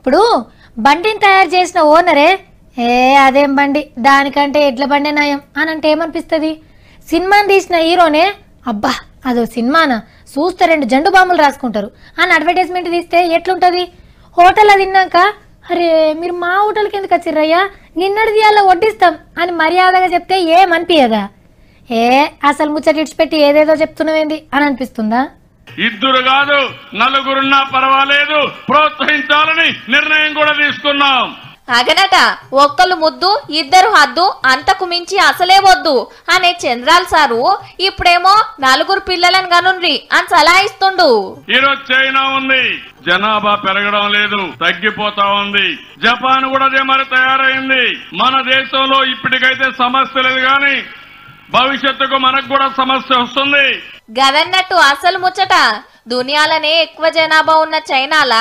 ఇప్పుడు బండిని తయారు చేసిన ఓనరే అదేం బండి దానికంటే ఎడ్ల బండి నయం అని అంటే ఏమనిపిస్తుంది? సినిమాని తీసిన హీరోనే అబ్బా అదో సినిమానా చూస్తే 2 జండు బాంబులు రాసుకుంటారు అని అడ్వర్టైజ్మెంట్ తీస్తే ఎట్లుంటుంది? హోటల్లో తిన్నాక అరే మీరు మా హోటల్కి ఎందుకు వచ్చిర్రయ్యా నిన్నటి తీయాలో వడ్డిస్తాం అని మర్యాదగా చెప్తే ఏమనిపించదా? అసలు ముచ్చట ఇడిచిపెట్టి ఏదేదో చెప్తున్నావేంది అని అనిపిస్తుందా? ఇద్దరు కాదు నలుగురున్నా పర్వాలేదు ప్రోత్సహించాలని నిర్ణయం కూడా తీసుకున్నాం. అగనట ఒక్కళ్ళు ముద్దు ఇద్దరు హద్దు అంతకు మించి అసలే వద్దు అనే చంద్రాల్ సారు ఇప్పుడేమో 4 పిల్లలను గనుండ్రి అని సలాయిస్తుండు. ఈరోజు చైనా ఉంది, జనాభా పెరగడం లేదు, తగ్గిపోతా ఉంది. జపాన్ కూడా అదే మరి తయారైంది. మన దేశంలో ఇప్పటికైతే సమస్య లేదు గాని భవిష్యత్తుకు మనకు కూడా సమస్య వస్తుంది. గదన్నట్టు అసలు ముచ్చట దునియాలనే ఎక్కువ జనాభా ఉన్న చైనాల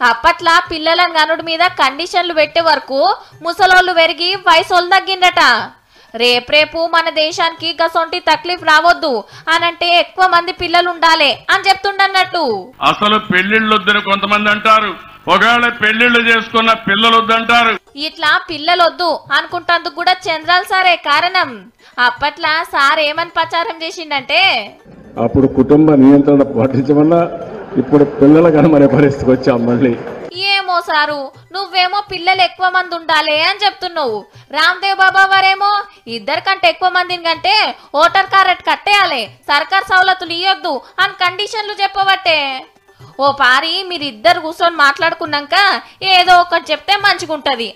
అప్పట్లా పిల్లలను గనుడి మీద కండిషన్లు పెట్టే వరకు ముసలోళ్ళు పెరిగి వయసోళ్ళు తగ్గిండట. రేపు మన దేశానికి గసొంటి తక్లీఫ్ రావద్దు అనంటే ఎక్కువ మంది పిల్లలు ఉండాలి అని చెప్తుండన్నట్టు. అసలు పెళ్లిళ్ళొద్దని కొంతమంది అంటారు, ఒకవేళ పెళ్లిళ్ళు చేసుకున్న పిల్లలొద్దంటారు. ఇట్లా పిల్లలొద్దు అనుకుంటందుకు కూడా చంద్రాల్ సారే కారణం. అప్పట్లా సార్ ఏమని ప్రచారం చేసిండంటే అప్పుడు కుటుంబ నియంత్రణ పాటించమన్నా ఇప్పుడు పిల్లల కనమనే పరిస్థితికి వచ్చాం మళ్ళీ. ఏమో సారు నువ్వేమో పిల్లలు ఎక్కువ మంది ఉండాలి అని చెప్తున్నావు, రామ్దేవ్ బాబా వారేమో 2 కంటే ఎక్కువ మందిని కంటే ఓటర్ కార్డ్ కట్టేయాలి, సర్కార్ సవలతులు ఇవ్వద్దు అని కండిషన్లు చెప్పబట్టే. ఓ పారి మీరిద్దరు కూర్చొని మాట్లాడుకున్నాక ఏదో ఒకటి చెప్తే మంచిగుంటది.